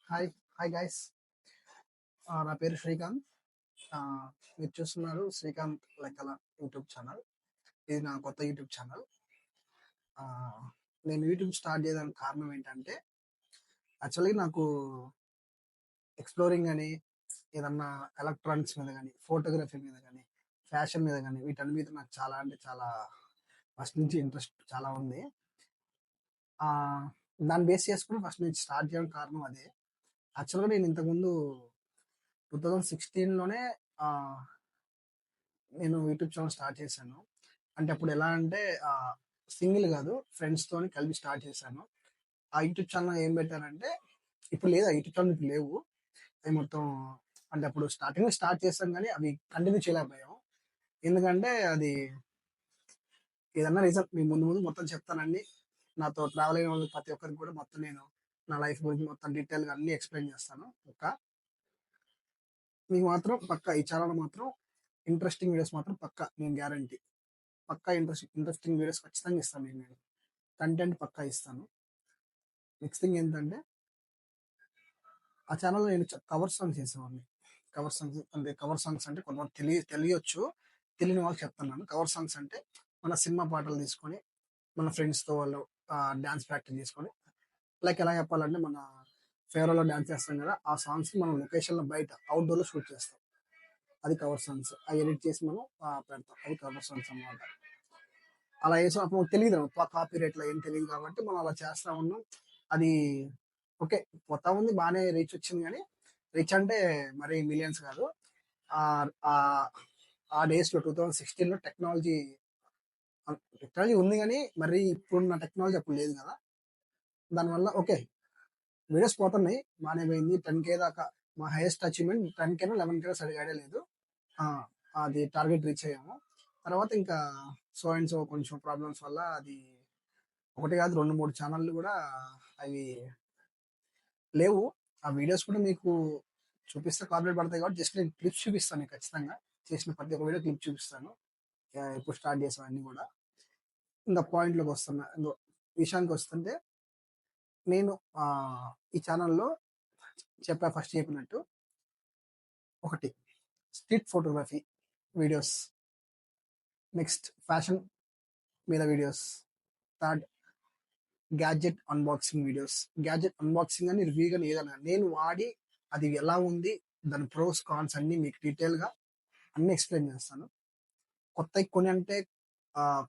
Hi hi guys. నా పేరు శ్రీకాంత్. మీరు చూస్తున్నారు శ్రీకాంత్ లెక్కల యూట్యూబ్ ఛానల్. ఇది నా కొత్త యూట్యూబ్ ఛానల్. నేను యూట్యూబ్ స్టార్ట్ చేయడానికి కారణం ఏంటంటే, యాక్చువల్గా నాకు ఎక్స్ప్లోరింగ్ అని ఏదన్నా ఎలక్ట్రానిక్స్ మీద కానీ, ఫోటోగ్రఫీ మీద కానీ, ఫ్యాషన్ మీద కానీ, వీటన్ని మీద నాకు చాలా అంటే చాలా ఫస్ట్ నుంచి ఇంట్రెస్ట్ చాలా ఉంది. దాన్ని బేస్ చేసుకుని ఫస్ట్ నుంచి స్టార్ట్ చేయడానికి కారణం అదే. యాక్చువల్గా నేను ఇంతకుముందు 2016లోనే నేను యూట్యూబ్ ఛానల్ స్టార్ట్ చేశాను. అంటే అప్పుడు ఎలా అంటే సింగిల్ కాదు, ఫ్రెండ్స్తోని కలిపి స్టార్ట్ చేశాను. ఆ యూట్యూబ్ ఛానల్ ఏం పెట్టారంటే, ఇప్పుడు లేదు, ఆ యూట్యూబ్ ఛానల్ ఇప్పుడు లేవు. అవి మొత్తం అంటే అప్పుడు స్టార్టింగ్ స్టార్ట్ చేస్తాం కానీ అవి కంటిన్యూ చేయలేకపోయాం. ఎందుకంటే అది ఏదన్నా రీజన్ మీ ముందు ముందు మొత్తం చెప్తానండి. నాతో ట్రావెల్ అయిన వాళ్ళు ప్రతి ఒక్కరికి కూడా మొత్తం నేను నా లైఫ్ గురించి మొత్తం డీటెయిల్గా అన్ని ఎక్స్ప్లెయిన్ చేస్తాను. మీకు మాత్రం పక్కా ఈ ఛానల్ మాత్రం ఇంట్రెస్టింగ్ వీడియోస్ మాత్రం పక్కా, నేను గ్యారంటీ పక్కా ఇంట్రెస్టింగ్ వీడియోస్ ఖచ్చితంగా ఇస్తాను. నేను కంటెంట్ పక్కా ఇస్తాను. నెక్స్ట్ థింగ్ ఏంటంటే, ఆ ఛానల్లో నేను కవర్ సాంగ్స్ చేసేవాడిని. కవర్ సాంగ్స్ అంటే కొంతమంది తెలియచ్చు, తెలియని వాళ్ళకి చెప్తున్నాను. కవర్ సాంగ్స్ అంటే మన సినిమా పాటలు తీసుకొని మన ఫ్రెండ్స్తో వాళ్ళు డ్యాన్స్ ప్రాక్టీస్ చేసుకొని, లైక్ ఎలా చెప్పాలంటే, మన ఫేవరెట్లో డ్యాన్స్ చేస్తాం కదా, ఆ సాంగ్స్ మనం లొకేషన్లో బయట అవుట్డోర్లో షూట్ చేస్తాం. అది కవర్ సాంగ్స్. అవి ఎడిట్ చేసి మనం పెడతాం. అది కవర్ సాంగ్స్ అన్నమాట. అలా చేసినప్పుడు మనకు తెలియదు, కాపీ రేట్లో ఏం తెలియదు కాబట్టి మనం అలా చేస్తా ఉన్నాం. అది ఓకే, కొత్త ఉంది, బాగానే రీచ్ వచ్చింది. కానీ రీచ్ అంటే మరి మిలియన్స్ కాదు. ఆ డేస్లో 2016లో టెక్నాలజీ ఉంది, కానీ మరి ఇప్పుడున్న టెక్నాలజీ అప్పుడు లేదు కదా. దానివల్ల ఓకే, వీడియోస్ పోతున్నాయి, బాగానే పోయింది. 10K దాకా మా highest achievement 10K 11K idea లేదు. అది టార్గెట్ రీచ్ అయ్యాము. తర్వాత ఇంకా సో అండ్ సో కొంచెం ప్రాబ్లమ్స్ వల్ల అది ఒకటి కాదు 2-3 ఛానళ్ళు కూడా అవి లేవు. ఆ వీడియోస్ కూడా మీకు చూపిస్తే కాపీరైట్ పడతాయి కాబట్టి జస్ట్ నేను క్లిప్స్ చూపిస్తాను. మీకు ఖచ్చితంగా చేసిన ప్రతి ఒక్క వీడియో క్లిప్ చూపిస్తాను. ఇప్పుడు స్టార్ట్ చేసాను కూడా. ఇంకా పాయింట్లోకి వస్తున్నా, విషయానికి వస్తుంటే, నేను ఈ ఛానల్లో ఫస్ట్ చెప్పినట్టు, ఒకటి street photography videos, next fashion మీద videos, third gadget unboxing videos. Gadget unboxing అని రివ్యూ కానీ ఏదైనా నేను వాడి అది ఎలా ఉంది, దాని ప్రోస్ కాన్స్ అన్ని మీకు డీటెయిల్గా అన్ని ఎక్స్ప్లెయిన్ చేస్తాను. కొత్తవి కొని అంటే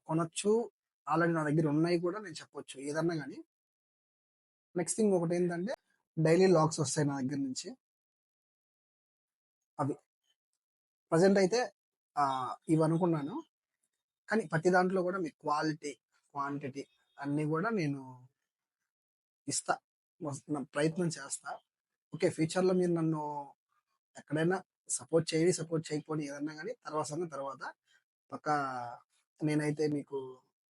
కొనొచ్చు, ఆల్రెడీ నా దగ్గర ఉన్నాయి కూడా నేను చెప్పొచ్చు, ఏదన్నా కానీ. నెక్స్ట్ థింగ్ ఒకటి ఏంటంటే, డైలీ లాగ్స్ వస్తాయి నా దగ్గర నుంచి. అవి ప్రజెంట్ అయితే ఇవి అనుకున్నాను, కానీ ప్రతి దాంట్లో కూడా మీకు క్వాలిటీ క్వాంటిటీ అన్నీ కూడా నేను ఇస్తా, నా ప్రయత్నం చేస్తా. ఓకే, ఫ్యూచర్లో మీరు నన్ను ఎక్కడైనా సపోర్ట్ చేయకపోని ఏదన్నా కానీ తర్వాత పక్క నేనైతే మీకు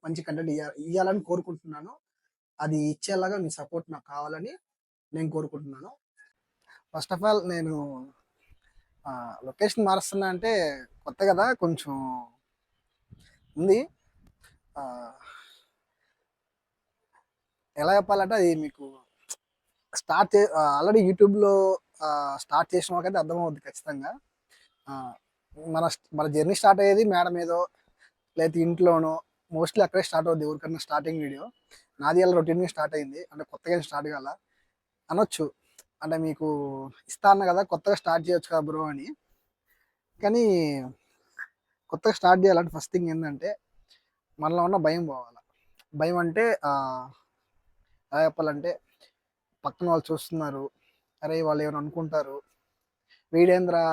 మంచి కంటెంట్ ఇవ్వాలని కోరుకుంటున్నాను. అది ఇచ్చేలాగా మీ సపోర్ట్ నాకు కావాలని నేను కోరుకుంటున్నాను. ఫస్ట్ ఆఫ్ ఆల్ నేను లొకేషన్ మారుస్తున్నా అంటే కొత్త కదా, కొంచెం ఉంది. ఎలా చెప్పాలంటే, అది మీకు ఆల్రెడీ యూట్యూబ్లో స్టార్ట్ చేసిన వాళ్ళకైతే అర్థమవుద్ది ఖచ్చితంగా. మన మన జర్నీ స్టార్ట్ అయ్యేది మేడ మీదో లేకపోతే ఇంట్లోనో, మోస్ట్లీ అక్కడే స్టార్ట్ అవుద్ది ఎవరికన్నా స్టార్టింగ్ వీడియో. నాది అలా రొటీన్గా స్టార్ట్ అయింది, అంటే కొత్తగా స్టార్ట్ కాల అనొచ్చు. అంటే మీకు ఇస్తా అన్న కదా, కొత్తగా స్టార్ట్ చేయొచ్చు కదా బ్రో అని. కానీ కొత్తగా స్టార్ట్ చేయాలంటే ఫస్ట్ థింగ్ ఏంటంటే, మనలో ఉన్న భయం పోవాలి. భయం అంటే ఎలా చెప్పాలంటే, పక్కన వాళ్ళు చూస్తున్నారు, అరే వాళ్ళు ఏమైనా అనుకుంటారు, వీడేంద్రా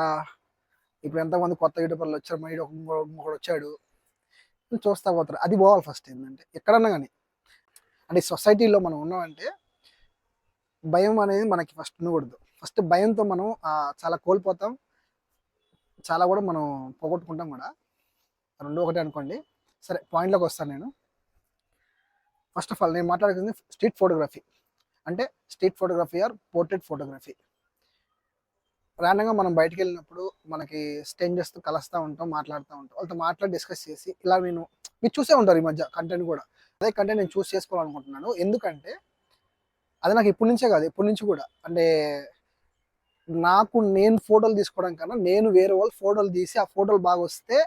ఇప్పుడు ఎంతమంది కొత్త యూట్యూబర్లు వచ్చారు, మైడ్ ఇంకొకడు వచ్చాడు చూస్తా పోతారు. అది పోవాలి ఫస్ట్. ఏంటంటే ఎక్కడన్నా కానీ, అంటే సొసైటీలో మనం ఉన్నామంటే భయం అనేది మనకి ఫస్ట్ ఉండకూడదు. ఫస్ట్ భయంతో మనం చాలా కోల్పోతాం, చాలా కూడా మనం పోగొట్టుకుంటాం కూడా. రెండు ఒకటే అనుకోండి. సరే, పాయింట్లోకి వస్తాను నేను. ఫస్ట్ ఆఫ్ ఆల్ నేను మాట్లాడుతుంది స్ట్రీట్ ఫోటోగ్రఫీ. అంటే street photography or portrait photography. ర్యాండంగా మనం బయటికి వెళ్ళినప్పుడు మనకి స్ట్రేంజర్స్తో కలుస్తూ ఉంటాం, మాట్లాడుతూ ఉంటాం, వాళ్ళతో మాట్లాడి డిస్కస్ చేసి ఇలా మీరు చూసే ఉంటారు ఈ మధ్య కంటెంట్ కూడా. అదే కంటెంట్ నేను చేసుకోవాలనుకుంటున్నాను. ఎందుకంటే అది నాకు ఇప్పటి నుంచే కాదు, ఎప్పటి నుంచి కూడా. అంటే నాకు నేను ఫోటోలు తీసుకోవడం కన్నా, నేను వేరే వాళ్ళు ఫోటోలు తీసి ఆ ఫోటోలు బాగా వస్తే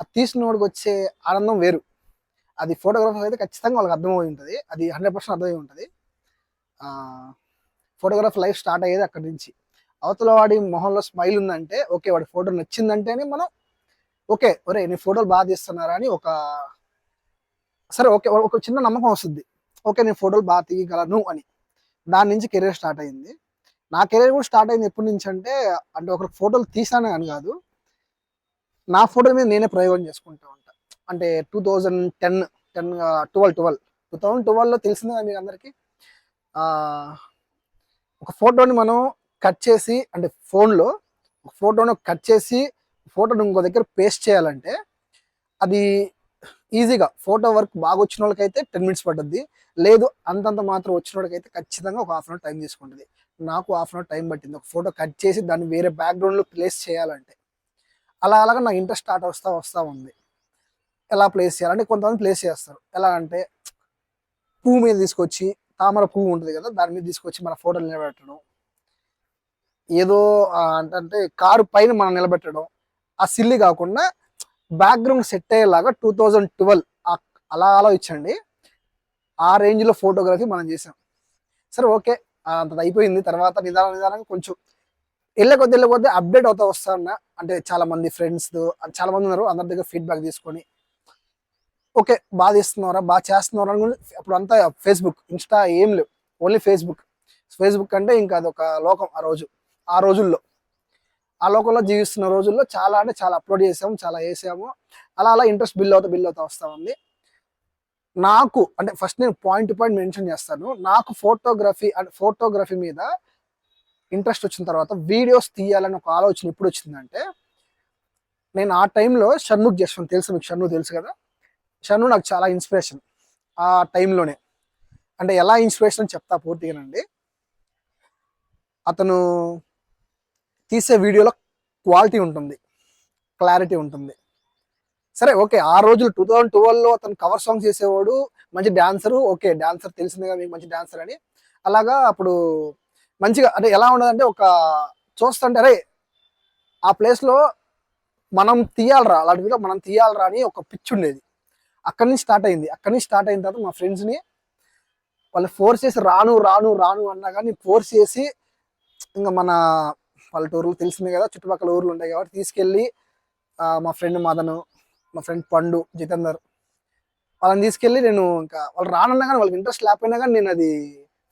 అది తీసినోడికి వచ్చే ఆనందం వేరు. అది ఫోటోగ్రాఫర్ అయితే ఖచ్చితంగా వాళ్ళకి అర్థమై ఉంటుంది, అది 100% అర్థమై ఉంటుంది. ఫోటోగ్రాఫ్ లైఫ్ స్టార్ట్ అయ్యేది అక్కడి నుంచి. అవతల వాడి మొహంలో స్మైల్ ఉందంటే ఓకే, వాడి ఫోటో నచ్చిందంటేనే మనం ఓకే, ఒరే నీ ఫోటోలు బాగా తీస్తున్నారా అని ఒక సరే ఓకే ఒక చిన్న నమ్మకం వస్తుంది. ఓకే, నేను ఫోటోలు బాగా తీయగలను అని. దాని నుంచి కెరీర్ స్టార్ట్ అయింది. నా కెరీర్ కూడా స్టార్ట్ అయింది ఎప్పటి నుంచి అంటే, ఒకరు ఫోటోలు తీసానే అని కాదు, నా ఫోటోల మీద నేనే ప్రయోగం చేసుకుంటూ ఉంటా. అంటే 2010 2012లో తెలిసిందే కదా మీకు అందరికీ. ఒక ఫోటోని మనం కట్ చేసి, అంటే ఫోన్లో ఒక ఫోటోను కట్ చేసి ఫోటోని ఇంకో దగ్గర పేస్ట్ చేయాలంటే అది ఈజీగా ఫోటో వర్క్ బాగా వచ్చిన వాళ్ళకైతే 10 మినిట్స్ పడుద్ది. లేదు అంతంత మాత్రం వచ్చిన వాళ్ళకైతే ఖచ్చితంగా ఒక హాఫ్ అన్ అవర్ టైం తీసుకుంటుంది. నాకు హాఫ్ అన్ అవర్ టైం పట్టింది ఒక ఫోటో కట్ చేసి దాన్ని వేరే బ్యాక్గ్రౌండ్లో ప్లేస్ చేయాలంటే. అలాగా నా ఇంట్రెస్ట్ స్టార్ట్ వస్తా ఉంది. ఎలా ప్లేస్ చేయాలంటే కొంతమంది ప్లేస్ చేస్తారు. ఎలా అంటే పువ్వు మీద తీసుకొచ్చి, తామర పువ్వు ఉంటుంది కదా, దాని మీద తీసుకొచ్చి మన ఫోటోలు నిలబెట్టడం. ఏదో అంటే కారు పైన మనం నిలబెట్టడం. ఆ సిల్లి కాకుండా బ్యాక్గ్రౌండ్ సెట్ అయ్యేలాగా 2012 అలా ఆలోచించండి. ఆ రేంజ్లో ఫోటోగ్రఫీ మనం చేసాం. సరే ఓకే, అంత అయిపోయింది. తర్వాత నిదానంగా కొంచెం వెళ్ళకొద్ది అప్డేట్ అవుతా వస్తా ఉన్నా. అంటే చాలా మంది ఫ్రెండ్స్ చాలా మంది ఉన్నారు, అందరి దగ్గర ఫీడ్బ్యాక్ తీసుకొని ఓకే బాగా తీస్తున్నారా, బాగా చేస్తున్నారా అని. అప్పుడు అంతా ఫేస్బుక్, ఇన్స్టా ఏం లేవు, ఓన్లీ ఫేస్బుక్ అంటే ఇంకా అదొక లోకం ఆ రోజుల్లో. ఆ లోకంలో జీవిస్తున్న రోజుల్లో చాలా అంటే చాలా అప్లోడ్ చేసాము, చాలా వేసాము. అలా ఇంట్రెస్ట్ బిల్డ్ అవుతా వస్తా ఉంది. నాకు అంటే ఫస్ట్ నేను పాయింట్ టు పాయింట్ మెన్షన్ చేస్తాను. నాకు ఫోటోగ్రఫీ మీద ఇంట్రెస్ట్ వచ్చిన తర్వాత వీడియోస్ తీయాలని ఒక ఆలోచన ఎప్పుడు వచ్చిందంటే, నేను ఆ టైంలో షణ్ముఖ్ జశ్వంత్ తెలుసు మీకు, షణ్ముఖ్ తెలుసు కదా. షణ్ముఖ్ నాకు చాలా ఇన్స్పిరేషన్ ఆ టైంలోనే. అంటే ఎలా ఇన్స్పిరేషన్ చెప్తా పూర్తిగానండి. అతను తీసే వీడియోలో క్వాలిటీ ఉంటుంది, క్లారిటీ ఉంటుంది. సరే ఓకే, ఆ రోజులు 2012లో అతను కవర్ సాంగ్స్ చేసేవాడు, మంచి డాన్సరు. ఓకే, డాన్సర్ తెలిసిందే కదా మీకు, మంచి డాన్సర్ అని. అలాగా అప్పుడు మంచిగా అంటే ఎలా ఉండదంటే, ఒక చూస్తుంటే అరే ఆ ప్లేస్లో మనం తీయాలరా, అలాంటి వీడియో మనం తీయాలరా అని ఒక పిచ్ ఉండేది. అక్కడి నుంచి స్టార్ట్ అయిన తర్వాత మా ఫ్రెండ్స్ని వాళ్ళు ఫోర్స్ చేసి రాను అన్నా కానీ ఫోర్స్ చేసి, ఇంకా మన పల్లెటూరులో తెలిసిందే కదా, చుట్టుపక్కల ఊర్లు ఉంటాయి కాబట్టి తీసుకెళ్ళి మా ఫ్రెండ్ మదను, మా ఫ్రెండ్ పండు, జితేందర్, వాళ్ళని తీసుకెళ్ళి నేను ఇంకా వాళ్ళు రానన్నా కానీ వాళ్ళకి ఇంట్రెస్ట్ లేకపోయినా కానీ నేను అది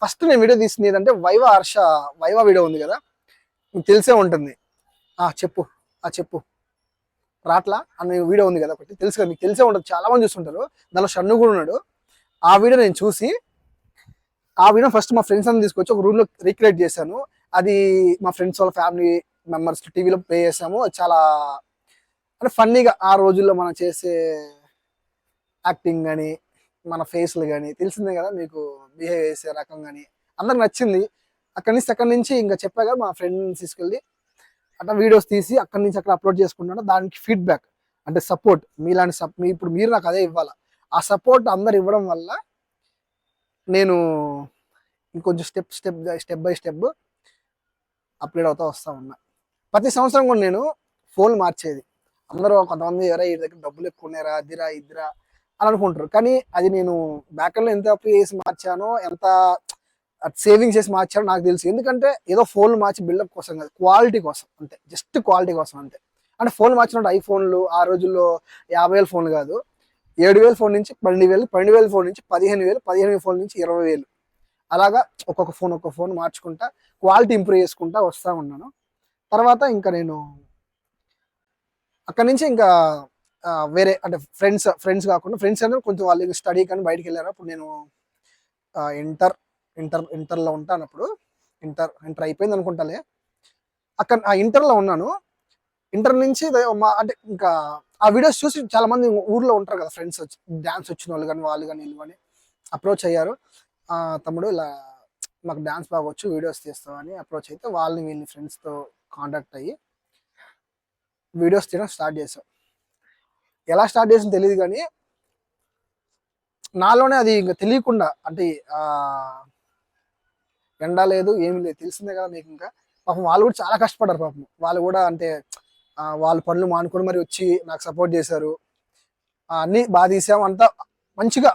ఫస్ట్ నేను వీడియో తీసింది ఏదంటే వైవా వీడియో ఉంది కదా, మీకు తెలిసే ఉంటుంది. చెప్పు చెప్పు రాట్లా అన్న వీడియో ఉంది కదా ఒకటి, తెలుసు కదా మీకు, తెలిసే ఉంటుంది, చాలా మంది చూస్తుంటారు. దానిలో షన్ను కూడా ఉన్నాడు. ఆ వీడియో నేను చూసి ఆ వీడియో ఫస్ట్ మా ఫ్రెండ్స్ అని తీసుకొచ్చి ఒక రూమ్లో రీక్రియేట్ చేశాను. అది మా ఫ్రెండ్స్ వాళ్ళ ఫ్యామిలీ మెంబర్స్ టీవీలో ప్లే చేసాము. చాలా అంటే ఫన్నీగా ఆ రోజుల్లో మనం చేసే యాక్టింగ్ కానీ, మన ఫేస్లు కానీ తెలిసిందే కదా మీకు, బిహేవ్ చేసే రకం కానీ అందరికి నచ్చింది. అక్కడి నుంచి ఇంకా చెప్పా కదా, మా ఫ్రెండ్ తీసుకెళ్ళి అట్లా వీడియోస్ తీసి అక్కడి నుంచి అక్కడ అప్లోడ్ చేసుకుంటాను. దానికి ఫీడ్బ్యాక్ అంటే సపోర్ట్, ఇప్పుడు మీరు నాకు అదే ఇవ్వాలి. ఆ సపోర్ట్ అందరు ఇవ్వడం వల్ల నేను ఇంకొంచెం స్టెప్ బై స్టెప్ అప్గ్రేడ్ అవుతా వస్తా ఉన్నా. ప్రతి సంవత్సరం కూడా నేను ఫోన్ మార్చేది. అందరూ కొంతమంది ఎవరై వీడి దగ్గర డబ్బులు ఎక్కువ ఉన్నారా, అదిరా ఇదిరా అని అనుకుంటారు. కానీ అది నేను బ్యాక్లో ఎంత అప్లై చేసి మార్చానో, ఎంత సేవింగ్ చేసి మార్చానో నాకు తెలుసు. ఎందుకంటే ఏదో ఫోన్ మార్చి బిల్డప్ కోసం కాదు, క్వాలిటీ కోసం అంతే, జస్ట్ క్వాలిటీ కోసం అంతే. అంటే ఫోన్ మార్చినట్టు ఐఫోన్లు ఆ రోజుల్లో 50,000 ఫోన్లు కాదు, 7,000 ఫోన్ నుంచి 12,000, 12,000 ఫోన్ నుంచి 15,000, 15,000 ఫోన్ నుంచి 20,000, అలాగా ఒక్కొక్క ఫోన్ మార్చుకుంటా క్వాలిటీ ఇంప్రూవ్ చేసుకుంటా వస్తూ ఉన్నాను. తర్వాత ఇంకా నేను అక్కడి నుంచి ఇంకా వేరే అంటే ఫ్రెండ్స్ కాకుండా, ఫ్రెండ్స్ అంటే కొంచెం వాళ్ళు స్టడీ కానీ బయటికి వెళ్ళారు. అప్పుడు నేను ఇంటర్లో ఉంటాను. అప్పుడు ఇంటర్ అయిపోయింది అనుకుంటాలే, అక్కడ ఇంటర్లో ఉన్నాను. ఇంటర్ నుంచి అంటే ఇంకా ఆ వీడియోస్ చూసి చాలా మంది ఊర్లో ఉంటారు కదా ఫ్రెండ్స్, డాన్స్ వచ్చిన వాళ్ళు కానీ వాళ్ళు కానీ వీళ్ళు కానీ అప్రోచ్ అయ్యారు. తమ్ముడు ఇలా మాకు డాన్స్ బాగా వచ్చు, వీడియోస్ తీస్తామని అప్రోచ్ అయితే వీళ్ళని ఫ్రెండ్స్తో కాంటాక్ట్ అయ్యి వీడియోస్ తీయడం స్టార్ట్ చేసాం. ఎలా స్టార్ట్ చేసింది తెలియదు కానీ నాలోనే అది ఇంకా తెలియకుండా అంటే ఎండ లేదు ఏమి లేదు, తెలిసిందే కదా మీకు. ఇంకా పాపం వాళ్ళు కూడా చాలా కష్టపడ్డారు పాపం. వాళ్ళు కూడా అంటే వాళ్ళ పనులు మానుకొని మరి వచ్చి నాకు సపోర్ట్ చేశారు. అన్ని బాగా తీసాము, అంతా మంచిగా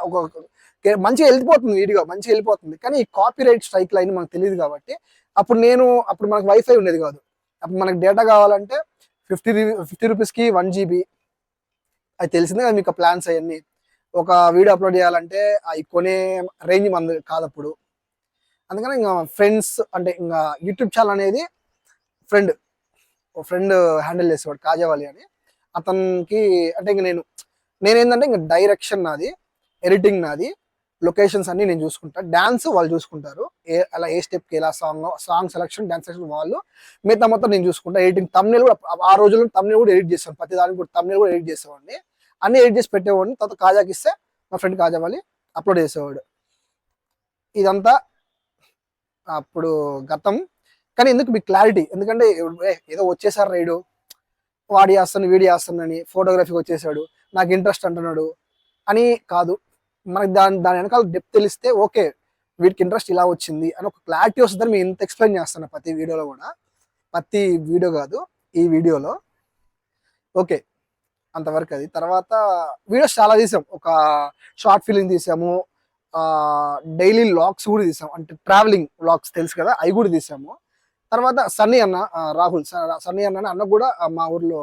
మంచిగా వెళ్ళిపోతుంది, వీడియో మంచిగా వెళ్ళిపోతుంది. కానీ ఈ కాపీ రైట్ స్ట్రైక్ లైన్ మనకు తెలియదు కాబట్టి అప్పుడు మనకు వైఫై ఉండేది కాదు. అప్పుడు మనకు డేటా కావాలంటే 50 రూపీస్కి 1 GB. అది తెలిసిందే కదా మీకు ప్లాన్స్ అవన్నీ. ఒక వీడియో అప్లోడ్ చేయాలంటే అవి కొనే రేంజ్ మన కాదు అప్పుడు. అందుకని ఇంకా ఫ్రెండ్స్ అంటే ఇంకా యూట్యూబ్ ఛానల్ అనేది ఫ్రెండ్ హ్యాండిల్ చేసేవాడు, కాజావాలి అని. అతనికి అంటే ఇంక నేనేంటంటే ఇంకా డైరెక్షన్ నాది, ఎడిటింగ్ నాది, లొకేషన్స్ అన్ని నేను చూసుకుంటా, డాన్స్ వాళ్ళు చూసుకుంటారు, అలా ఏ స్టెప్కి ఎలా సాంగ్ సెలక్షన్, డాన్స్ సెలక్షన్ వాళ్ళు, మిగతా మొత్తం నేను చూసుకుంటా. ఎడిటింగ్ తమ్నేల్ కూడా ఆ రోజుల్లో తమ్నేల్ కూడా ఎడిట్ చేస్తాను, ప్రతి దానికి కూడా తమ్నేల్ కూడా ఎడిట్ చేసేవాడిని, అన్ని ఎడిట్ చేసి పెట్టేవాడిని. తర్వాత కాజాకి ఇస్తే మా ఫ్రెండ్ కాజావాలి అప్లోడ్ చేసేవాడు. ఇదంతా అప్పుడు గతం. కానీ ఎందుకు మీకు క్లారిటీ, ఎందుకంటే ఏదో వచ్చేసారు రైడు, వాడు చేస్తాను వీడియో చేస్తానని ఫోటోగ్రఫీకి వచ్చేసాడు, నాకు ఇంట్రెస్ట్ అంటున్నాడు అని కాదు. మనకి దాని వెనకాల డెప్త్ తెలిస్తే ఓకే వీడికి ఇంట్రెస్ట్ ఇలా వచ్చింది అని ఒక క్లారిటీ వస్తుందని మేము ఇంత ఎక్స్ప్లెయిన్ చేస్తాను ప్రతి వీడియోలో కూడా. ప్రతి వీడియో కాదు, ఈ వీడియోలో. ఓకే, అంతవరకు అది. తర్వాత వీడియోస్ చాలా తీసాం, ఒక షార్ట్ ఫిలిం తీసాము, డైలీ వ్లాగ్స్ కూడా తీసాము, అంటే ట్రావెలింగ్ వ్లాగ్స్ తెలుసు కదా, అవి కూడా తీసాము. తర్వాత సన్నీ అన్న, రాహుల్ సన్నీ అన్న కూడా మా ఊర్లో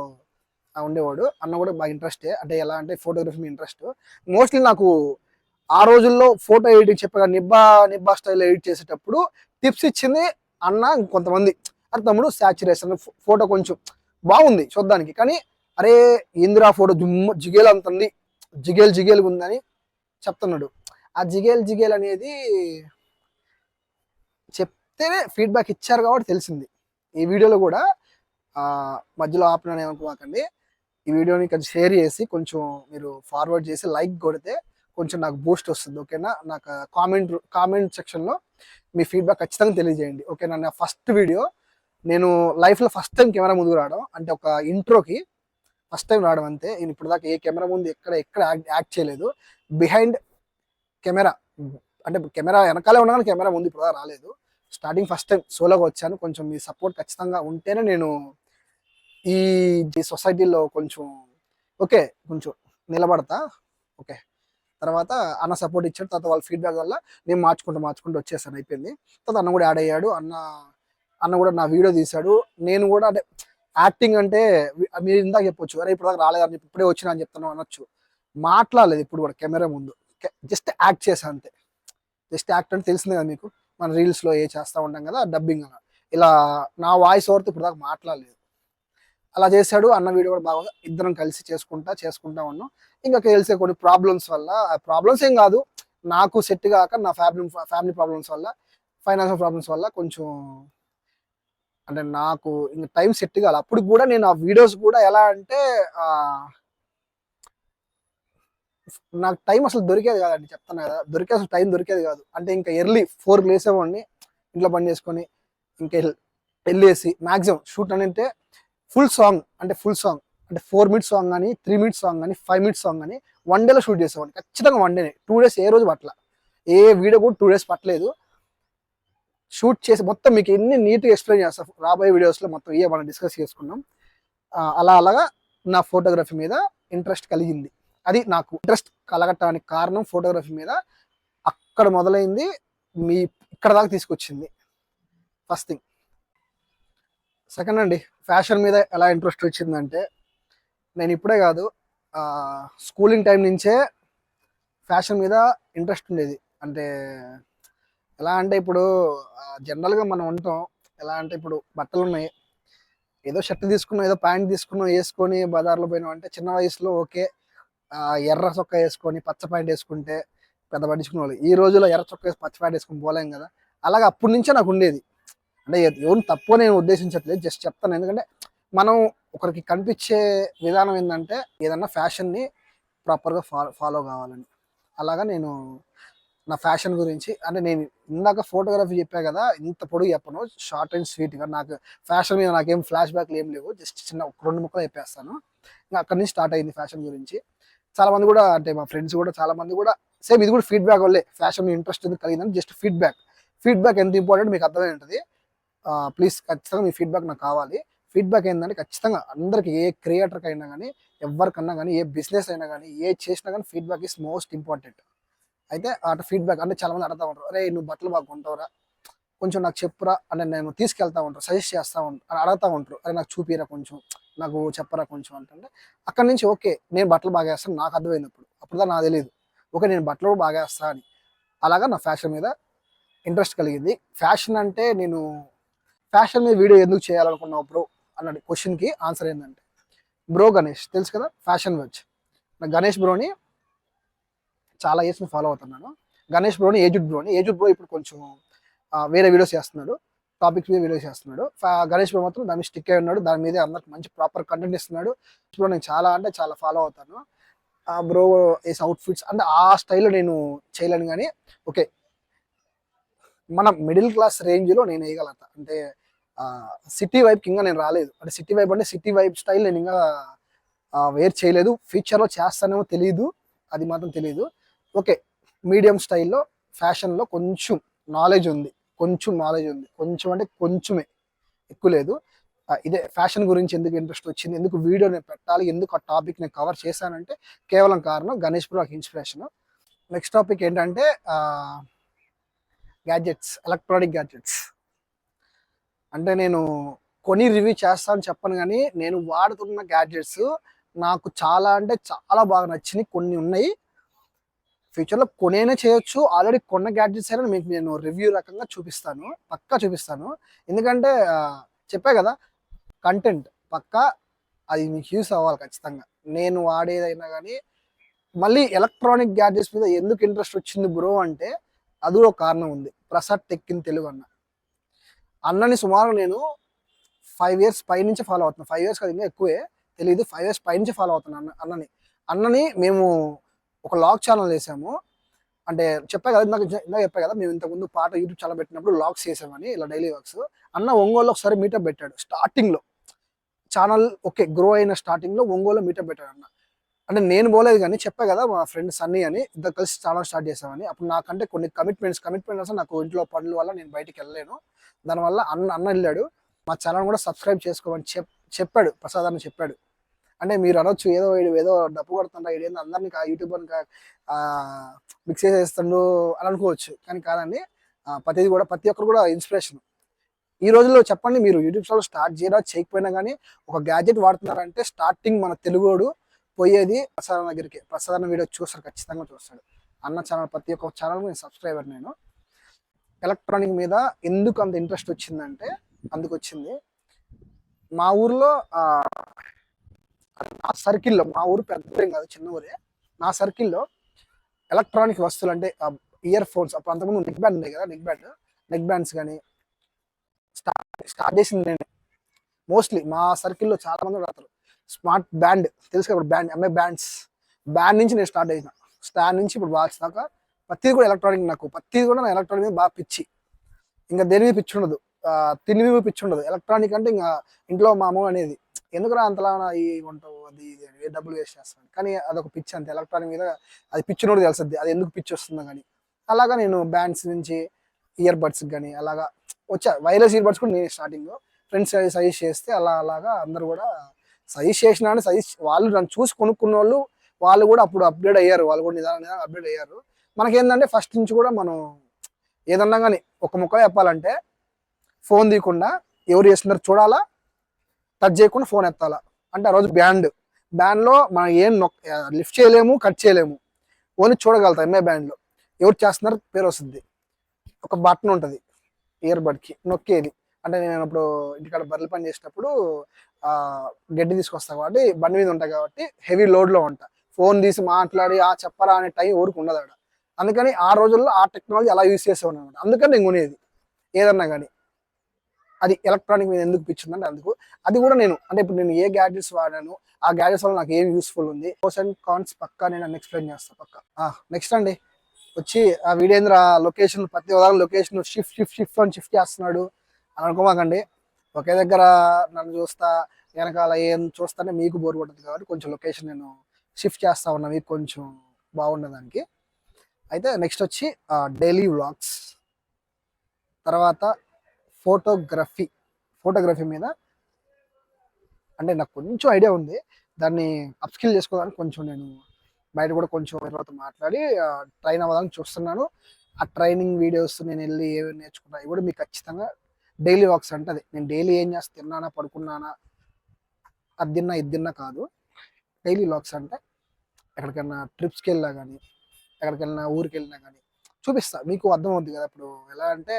ఉండేవాడు. అన్న కూడా బాగా ఇంట్రెస్టే, అంటే ఎలా అంటే ఫోటోగ్రఫీ ఇంట్రెస్ట్. మోస్ట్లీ నాకు ఆ రోజుల్లో ఫోటో ఎడిటింగ్ చెప్పగా నిబ్బా స్టైల్లో ఎడిట్ చేసేటప్పుడు టిప్స్ ఇచ్చింది అన్న. కొంతమంది అరే తమ్ముడు సాచురేషన్ ఫోటో కొంచెం బాగుంది చూడ్డానికి, కానీ అరే ఇందిరా ఫోటో జిగేల్ అంతుంది, జిగేల్ ఉందని చెప్తున్నాడు. ఆ జిగేల్ అనేది చెప్తేనే ఫీడ్బ్యాక్ ఇచ్చారు కాబట్టి తెలిసింది. ఈ వీడియోలో కూడా మధ్యలో ఆపినాను ఏమనుకోకండి. ఈ వీడియోని కొంచెం షేర్ చేసి కొంచెం మీరు ఫార్వర్డ్ చేసి లైక్ కొడితే కొంచెం నాకు బూస్ట్ వస్తుంది, ఓకేనా. నాకు కామెంట్ సెక్షన్లో మీ ఫీడ్బ్యాక్ ఖచ్చితంగా తెలియజేయండి, ఓకేనా. నా ఫస్ట్ వీడియో, నేను లైఫ్లో ఫస్ట్ టైం కెమెరా ముందుకు రావడం, అంటే ఒక ఇంట్రోకి ఫస్ట్ టైం రావడం అంతే. నేను ఇప్పుడు దాకా ఏ కెమెరా ముందు ఎక్కడ యాక్ట్ చేయలేదు. బిహైండ్ కెమెరా అంటే కెమెరా వెనకాలే ఉన్నా కానీ కెమెరా ముందు ఇప్పుడు దాకా రాలేదు. స్టార్టింగ్ ఫస్ట్ టైం సోలోగా వచ్చాను. కొంచెం మీ సపోర్ట్ ఖచ్చితంగా ఉంటేనే నేను ఈ సొసైటీలో కొంచెం కొంచెం నిలబడతా, ఓకే. తర్వాత అన్న సపోర్ట్ ఇచ్చాడు, తర్వాత వాళ్ళ ఫీడ్బ్యాక్ వల్ల నేను మార్చుకుంటూ వచ్చేసాను, అయిపోయింది. తర్వాత అన్న కూడా యాడ్ అయ్యాడు. అన్న కూడా నా వీడియో తీశాడు. నేను కూడా అంటే యాక్టింగ్ అంటే మీరు ఇందాక చెప్పొచ్చు, అరే ఇప్పుడు దాకా రాలేదని చెప్పి ఇప్పుడే వచ్చినా అని చెప్తాను అనొచ్చు. మాట్లాడలేదు ఇప్పుడు కూడా కెమెరా ముందు, జస్ట్ యాక్ట్ చేశాను అంతే. జస్ట్ యాక్ట్ అంటే తెలిసిందే కదా మీకు, మన రీల్స్లో ఏ చేస్తూ ఉంటాం కదా, డబ్బింగ్ అలా. ఇలా నా వాయిస్ ఓవర్తో ఇప్పుడు దాకా మాట్లాడలేదు. అలా చేశాడు అన్న. వీడియో కూడా బాగా ఇద్దరం కలిసి చేసుకుంటా ఉన్నాం. ఇంకా తెలిసే కొన్ని ప్రాబ్లమ్స్ వల్ల, ప్రాబ్లమ్స్ ఏం కాదు, నాకు సెట్ కాక నా ఫ్యామిలీ ప్రాబ్లమ్స్ వల్ల, ఫైనాన్షియల్ ప్రాబ్లమ్స్ వల్ల కొంచెం అంటే నాకు ఇంకా టైం సెట్ కాదు. అప్పుడు కూడా నేను ఆ వీడియోస్ కూడా ఎలా అంటే నాకు టైం అసలు దొరికేది కాదండి, చెప్తాను కదా, అసలు టైం దొరికేది కాదు. అంటే ఇంకా ఎర్లీ 4కి లేసేవాడిని, ఇంట్లో పని చేసుకొని ఇంకా వెళ్ళేసి మ్యాక్సిమం షూట్ అంటే ఫుల్ సాంగ్ అంటే 4 మినిట్స్ సాంగ్ కానీ 3 మినిట్స్ సాంగ్ కానీ 5 మినిట్స్ సాంగ్ కానీ 1 డేలో షూట్ చేసేవాడిని ఖచ్చితంగా. 1 డేనే, 2 డేస్ ఏ రోజు పట్ల, ఏ వీడియో కూడా 2 డేస్ పట్టలేదు. షూట్ చేసి మొత్తం మీకు ఎన్ని నీట్గా ఎక్స్ప్లెయిన్ చేస్తాం రాబోయే వీడియోస్లో, మొత్తం ఇవే మనం డిస్కస్ చేసుకున్నాం. అలాగా నా ఫోటోగ్రఫీ మీద ఇంట్రెస్ట్ కలిగింది. అది నాకు ఇంట్రెస్ట్ కలగటానికి కారణం ఫోటోగ్రఫీ మీద అక్కడ మొదలైంది, ఇక్కడ దాకా తీసుకొచ్చింది ఫస్ట్ థింగ్. సెకండ్ అండి, ఫ్యాషన్ మీద ఎలా ఇంట్రెస్ట్ వచ్చిందంటే, నేను ఇప్పుడే కాదు, స్కూలింగ్ టైం నుంచే ఫ్యాషన్ మీద ఇంట్రెస్ట్ ఉండేది. అంటే ఎలా అంటే ఇప్పుడు జనరల్గా మనం ఉంటాం, ఎలా అంటే ఇప్పుడు బట్టలు ఉన్నాయి, ఏదో షర్ట్ తీసుకున్నాం, ఏదో ప్యాంట్ తీసుకున్నాం, వేసుకొని బజార్లో పోయినాం అంటే చిన్న వయసులో ఓకే, ఎర్ర చొక్కా వేసుకొని పచ్చ ప్యాంట్ వేసుకుంటే పెద్ద పట్టించుకునే వాళ్ళు. ఈ రోజుల్లో ఎర్ర చొక్కా వేసి పచ్చ ప్యాంట్ వేసుకొని పోలేం కదా. అలాగే అప్పటి నుంచే నాకు ఉండేది. అంటే ఎవరిని తక్కువ నేను ఉద్దేశించట్లేదు, జస్ట్ చెప్తాను. ఎందుకంటే మనం ఒకరికి కనిపించే విధానం ఏంటంటే ఏదన్నా ఫ్యాషన్ని ప్రాపర్గా ఫాలో కావాలని. అలాగా నేను నా ఫ్యాషన్ గురించి, అంటే నేను ఇందాక ఫోటోగ్రఫీ చెప్పా కదా, ఇంత పొడుగు చెప్పను, షార్ట్ అండ్ స్వీట్గా. నాకు ఫ్యాషన్ మీద నాకేం ఫ్లాష్ బ్యాక్లు ఏం లేవు, జస్ట్ చిన్న 2 ముక్కలు చెప్పేస్తాను. ఇంకా అక్కడి నుంచి స్టార్ట్ అయింది ఫ్యాషన్ గురించి. చాలామంది కూడా అంటే మా ఫ్రెండ్స్ కూడా చాలామంది కూడా సేమ్ ఇది కూడా ఫీడ్బ్యాక్ వల్లే ఫ్యాషన్ ఇంట్రెస్ట్ ఎందుకు కలిగిందని, జస్ట్ ఫీడ్‌బ్యాక్ ఎంత ఇంపార్టెంట్ మీకు అర్థమై ఉంటది. ప్లీజ్ ఖచ్చితంగా మీ ఫీడ్‌బ్యాక్ నాకు కావాలి. ఫీడ్‌బ్యాక్ ఏందంటే ఖచ్చితంగా అందరికి ఏ క్రియేటర్‌కైనా గానీ, ఎవ్వరికన్నా గానీ, ఏ బిజినెస్ అయినా గానీ, ఏది చేసినా గానీ ఫీడ్‌బ్యాక్ ఈస్ మోస్ట్ ఇంపార్టెంట్. అయితే అటు ఫీడ్‌బ్యాక్ అంటే చాలామంది అడుగుతా ఉంటారు. "అరేయ్! నువ్వు బట్టలు బాగా కొంటావురా, కొంచెం నాకు చెప్పురా" అంటే నేను తీసుకెళ్తా ఉంటారు. సజెస్ట్ చేస్తా అని అడుగుతా ఉంటారు. "అరే! నాకు చూపియరా కొంచెం, నాకు చెప్పరా కొంచెం" అంటే అక్కడి నుంచి ఓకే. నేను బట్టలు బాగా ఏస్తాను నాకు అర్థమైంది అప్పుడు. అప్పటిదాకా నాకు తెలీదు. ఓకే. నేను బట్టలు కూడా బాగా ఏస్తా అని. అలాగా నా ఫ్యాషన్ మీద ఇంట్రెస్ట్ కలిగింది. ఫ్యాషన్ అంటే నేను ఫ్యాషన్ మీద వీడియో ఎందుకు చేయాలనుకున్నావు బ్రో అన్న క్వశ్చన్‌కి ఆన్సర్ ఏందంటే, బ్రో గణేష్ తెలుసు కదా! Fashion veg. నాకు గణేష్ బ్రోని చాలా ఇయర్స్ నుంచి ఫాలో అవుతున్నాను. గణేష్ బ్రోని ఏజ్డ్ బ్రోని. ఏజ్డ్ బ్రో ఇప్పుడు కొంచెం వేరే వీడియోస్ చేస్తున్నాడు. టాపిక్స్ మీద వీడియోస్ చేస్తున్నాడు. గణేష్ బ్రో మాత్రం దాని మీద స్టిక్ అయి ఉన్నాడు. దాని మీద అందరికి మంచి ప్రాపర్ కంటెంట్ ఇస్తున్నాడు. బ్రో నేను చాలా అంటే చాలా ఫాలో అవుతాను. ఆ బ్రో ఏసే అవుట్‌ఫిట్స్ అంటే ఆ స్టైల్‌లో నేను చేయలేను గానీ, ఓకే. మన మిడిల్ క్లాస్ రేంజ్‌లో నేను ఎయగలుగుతా. అంటే సిటీ వైబ్‌కి ఇంగా నేను రాలేదు. అంటే సిటీ వైబ్ అంటే సిటీ వైబ్ స్టైల్ నేను ఇంగా వేర్ చేయలేదు. ఫ్యూచర్‌లో చేస్తానేమో తెలీదు. అది మాత్రం తెలీదు. ఓకే. మీడియం స్టైల్‌లో ఫ్యాషన్‌లో కొంచెం నాలెడ్జ్ ఉంది. కొంచెం నాలెడ్జ్ ఉంది. కొంచెం అంటే కొంచెమే. ఎక్కువ లేదు. ఇదే ఫ్యాషన్ గురించి ఎందుకు ఇంట్రెస్ట్ వచ్చింది? ఎందుకు వీడియో నేను పెట్టాలి? ఎందుకు ఆ టాపిక్ నేను కవర్ చేశానంటే కేవలం కారణం గణేష్ బ్రో నాకు ఇన్‌స్పిరేషన్. నెక్స్ట్ టాపిక్ ఏంటంటే గ్యాడ్జెట్స్, ఎలక్ట్రానిక్ గ్యాడ్జెట్స్. అంటే నేను కొని రివ్యూ చేస్తా అని చెప్పను గానీ, నేను వాడుతున్న గ్యాడ్జెట్స్ నాకు చాలా అంటే చాలా బాగా నచ్చినియి. కొన్ని ఉన్నాయి. ఫ్యూచర్‌లో కొనైనా చేయొచ్చు. ఆల్రెడీ కొన్న గ్యాడ్జెట్స్ అయినా మీకు నేను రివ్యూ రకంగా చూపిస్తాను. పక్కా చూపిస్తాను. ఎందుకంటే చెప్పా గదా! కంటెంట్ పక్కా అది మీకు యూజ్ అవ్వాలి ఖచ్చితంగా. నేను వాడేదైనా గానీ, మళ్ళీ ఎలక్ట్రానిక్ గ్యాడ్జెట్స్ మీద ఎందుకు ఇంట్రెస్ట్ వచ్చింది బ్రో అంటే, అది కూడా ఒక కారణం ఉంది. 'ప్రసాద్ టెక్ ఇన్ తెలుగు' అన్న. అన్నని సుమారు నేను 5 ఇయర్స్ పైనుంచి ఫాలో అవుతున్నా. 5 ఇయర్స్ కాదు ఇంకా ఎక్కువే. తెలీదు. 5 ఇయర్స్ పైనుంచి ఫాలో అవుతున్నా అన్నని. అన్నని మేము ఒక వ్లాగ్ ఛానెల్ చేసాము. అంటే చెప్పా కదా! ఇందాక చెప్పా కదా! మేము ఇంతకుముందు పాట యూట్యూబ్ ఛానెల్ పెట్టినప్పుడు వ్లాగ్స్ చేసామని ఇలా డైలీ వ్లాగ్స్. అన్న ఒంగోలులో ఒకసారి మీటప్ పెట్టాడు. స్టార్టింగ్‌లో ఛానెల్ ఓకే. గ్రో అయిన స్టార్టింగ్‌లో ఒంగోలులో మీటప్ పెట్టాడు అన్న. అంటే నేను పోలేదు గానీ చెప్పా కదా! మా ఫ్రెండ్ సన్నీ అని ఇద్దరు కలిసి ఛానెల్ స్టార్ట్ చేసామని. అప్పుడు నాకంటే కొన్ని కమిట్మెంట్స్ అసలు నాకు ఇంట్లో పనుల వల్ల నేను బయటికెళ్ళలేను. దానివల్ల అన్న ఎళ్ళాడు. మా ఛానెల్ కూడా సబ్స్క్రైబ్ చేసుకోమని చెప్పాడు. ప్రసాద్ అన్న చెప్పాడు. అంటే మీరు అనొచ్చు ఏదో వీడు ఏదో డప్పు కొడుతుండ్రా ఈడేందో అందరిని యూట్యూబర్‌ని మిక్స్ చేసేస్తుండు అని అనుకోవచ్చు. కానీ కాదండి. ప్రతి ఒక్కరు కూడా ఇన్‌స్పిరేషన్. ఈ రోజుల్లో చెప్పండి మీరు యూట్యూబ్ ఛానెల్ స్టార్ట్ చేయరా చేయకపోయినా గానీ ఒక గ్యాడ్జెట్ వాడుతున్నారంటే స్టార్టింగ్ మన తెలుగోడు పోయేది ప్రసాద్ అన్న దగ్గరికే. ప్రసాద్ అన్న వీడియో చూస్తాడు ఖచ్చితంగా చూస్తాడు. అన్న ఛానెల్ ప్రతి ఒక్క ఛానెల్‌కి నేను సబ్స్క్రైబర్ నేను. ఎలక్ట్రానిక్ మీద ఎందుకు అంత ఇంట్రెస్ట్ వచ్చిందంటే అందుకొచ్చింది. మా ఊర్లో నా సర్కిల్‌లో మా ఊరు పెద్ద ఊరేం కాదు చిన్న ఊరే. నా సర్కిల్‌లో ఎలక్ట్రానిక్ వస్తువులు అంటే ఇయర్ ఫోన్స్ అప్పుడు అంతకుముందు నెక్ బ్యాండ్ ఉండేది కదా! నెక్ బ్యాండ్స్ గాని స్టార్ట్ చేసింది నేనే. మోస్ట్‌లీ మా సర్కిల్‌లో చాలా మంది వాడతారు. స్మార్ట్ బ్యాండ్ తెలుసు కదా! ఇప్పుడు బ్యాండ్స్. బ్యాండ్ నుంచి నేను స్టార్ట్ చేసిన. స్టాండ్ నుంచి ఇప్పుడు వాచ్ దాకా ప్రతిది కూడా ఎలక్ట్రానిక్ నాకు. ప్రతిది కూడా నా ఎలక్ట్రానిక్ మీద బాగా పిచ్చి. ఇంక దేని మీద పిచ్చి ఉండదు. తిండి మీద పిచ్చి ఉండదు. ఎలక్ట్రానిక్ అంటే ఇంక ఇంట్లో మా అమ్మ అనేది ఎందుకురా అంతలా కొంటావు అది ఇది అని డబ్బులు వేస్ట్ చేస్తాను. కానీ అదొక పిచ్చి అంతే. ఎలక్ట్రానిక్ మీద అది పిచ్చినోడికి తెలుస్తది. అది ఎందుకు పిచ్చి వస్తుందో గాని. అలాగా నేను బ్యాండ్స్ నుంచి ఇయర్ బడ్స్‌కి గాని అలాగా వైర్‌లెస్ ఇయర్ బడ్స్ కూడా నేనే స్టార్టింగ్‌లో. ఫ్రెండ్స్ సజెస్ట్ చేస్తే అలాగా అందరూ కూడా సజెస్ట్ చేసినా అని వాళ్ళు నన్ను చూసి కొనుక్కున్నోళ్ళు వాళ్ళు కూడా అప్పుడు అప్‌గ్రేడ్ అయ్యారు. వాళ్ళు కూడా నిదానంగా అప్‌గ్రేడ్ అయ్యారు. మనకేందంటే ఫస్ట్ నుంచి కూడా మనం ఏదన్నా గాని ఒక ముక్కలో చెప్పాలంటే ఫోన్ తీయకుండా ఎవరు చేస్తున్నారో చూడాలా, టచ్ చేయకుండా ఫోన్ ఎత్తాలా. అంటే ఆ రోజు బ్యాండ్‌లో మనం ఏం లిఫ్ట్ చేయలేము, కట్ చేయలేము. ఓన్లీ చూడగలుగుతాం బ్యాండ్‌లో. ఎవరు చేస్తున్నారు పేరొస్తది. ఒక బటన్ ఉంటది ఇయర్ బడ్‌కి నొక్కేది. అంటే నేనప్పుడు ఇంటికాడ బర్రెల పని చేసేటప్పుడు గడ్డి తీసుకొస్తా కాబట్టి బండి మీద ఉంటా కాబట్టి హెవీ లోడ్‌లో ఉంటా. ఫోన్ తీసి మాట్లాడి చెప్పరా అనే టైం ఎవరికీ ఉండదాడ. అందుకని ఆ రోజుల్లో ఆ టెక్నాలజీ అలా యూజ్ చేసేవాడినన్నమాట. అందుకని నేను కొనేది ఏదన్నా గాని. అది ఎలక్ట్రానిక్ మీద ఎందుకు పిచ్చిందంటే అందుకు. అది కూడా నేను అంటే ఇప్పుడు నేను ఏ గ్యాడ్జెట్స్ వాడాను, ఆ గ్యాడ్జెట్స్ వల్ల నాకు ఏం యూజ్‌ఫుల్ ఉంది. ప్రోస్ అండ్ కాన్స్ పక్కా నేను ఎక్స్‌ప్లెయిన్ చేస్తా పక్కా. నెక్స్ట్ అండి వచ్చి వీడేందిరా లొకేషన్ ప్రతి ఉదాహరణ లొకేషన్ షిఫ్ట్ చేస్తున్నాడు అని అనుకోమాకండి. ఒకే దగ్గర నన్ను చూస్తా వెనకాల ఏం చూస్తానే మీకు బోర్ కొట్టదు కాబట్టి కొంచెం లొకేషన్ నేను షిఫ్ట్ చేస్తా ఉన్నా మీకు కొంచెం బాగుండడానికి. అయితే నెక్స్ట్ వచ్చి డైలీ వ్లాగ్స్. తర్వాత ఫోటోగ్రఫీ ఫోటోగ్రఫీ మీద అంటే నాకు కొంచెం ఐడియా ఉంది. దాన్ని అప్‌స్కిల్ చేసుకోవడానికి కొంచెం నేను బయట కూడా కొంచెం తర్వాత మాట్లాడి ట్రైన్ అవ్వడానికి చూస్తున్నాను. ఆ ట్రైనింగ్ వీడియోస్ నేనెళ్ళి ఏమేమి నేర్చుకున్నా ఇవి కూడా మీకు ఖచ్చితంగా డైలీ వ్లాగ్స్ అంటే అదే. నేను డైలీ ఏం చేస్తా, తిన్నానా, పడుకున్నానా, అది తిన్నా, ఇది తిన్నా కాదు. డైలీ వ్లాగ్స్ అంటే ఎక్కడికన్నా ట్రిప్స్‌కెళ్ళినా గానీ, ఎక్కడికెళ్ళినా ఊరికెళ్ళినా గానీ చూపిస్తా. మీకు అర్థమవుద్ది కదా! ఇప్పుడు ఎలా అంటే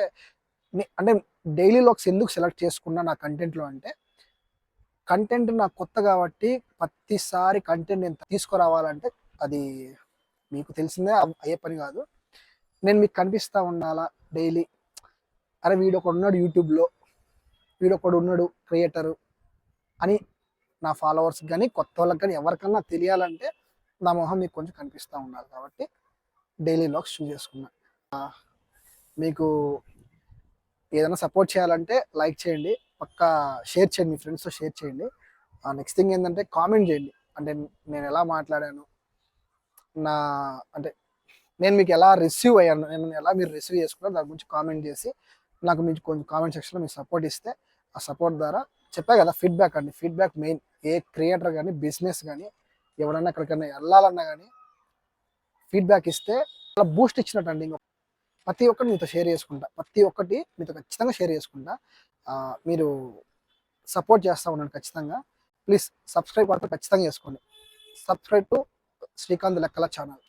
అంటే డైలీ వ్లాగ్స్ ఎందుకు సెలెక్ట్ చేసుకున్నా నా కంటెంట్‌లో అంటే కంటెంట్ నాకు కొత్త కాబట్టి ప్రతిసారి కంటెంట్ నేను తీసుకురావాలంటే అది మీకు తెలిసిందే అయ్యే పని కాదు. నేను మీకు కనిపిస్తా ఉండాలా డైలీ. అరే వీడొకడున్నాడు యూట్యూబ్‌లో, వీడొకడున్నాడు క్రియేటరు అని నా ఫాలోవర్స్‌కి గాని, కొత్తోళ్ళకి గాని ఎవరికన్నా తెలియాలంటే నా మొహం మీకు కొంచెం కనిపిస్తా ఉండాలి కాబట్టి డైలీ వ్లాగ్స్ చూజ్ చేసుకున్నా. మీకు ఏదైనా సపోర్ట్ చేయాలంటే లైక్ చేయండి. పక్కా షేర్ చేయండి. మీ ఫ్రెండ్స్‌తో షేర్ చేయండి. నెక్స్ట్ థింగ్ ఏందంటే కామెంట్ చేయండి. అంటే నేనెలా మాట్లాడాను, నా అంటే నేను మీకు ఎలా రిసీవ్ అయ్యాను, నేను ఎలా మీరు రిసీవ్ చేసుకున్నారో దాని గురించి కామెంట్ చేసి నాకు మీరు కొంచెం కామెంట్ సెక్షన్‌లో మీరు సపోర్ట్ ఇస్తే ఆ సపోర్ట్ ద్వారా చెప్పా కదా ఫీడ్‌బ్యాక్ అండి. Feedback main. ఏ క్రియేటర్ గాని, బిజినెస్ గాని ఎవరైనా ఎక్కడికైనా ఎళ్ళాలన్నా గాని ఫీడ్‌బ్యాక్ ఇస్తే అలా బూస్ట్ ఇచ్చినట్టండి. ప్రతి ఒక్కటి మీతో షేర్ చేసుకుంటా. ప్రతి ఒక్కటి మీతో ఖచ్చితంగా షేర్ చేసుకుంటా. మీరు సపోర్ట్ చేస్తా ఉండండి ఖచ్చితంగా. ప్లీజ్ సబ్స్క్రైబ్ మాత్రం ఖచ్చితంగా చేసుకోండి. సబ్స్క్రైబ్ టు శ్రీకాంత్ లెక్కల ఛానల్.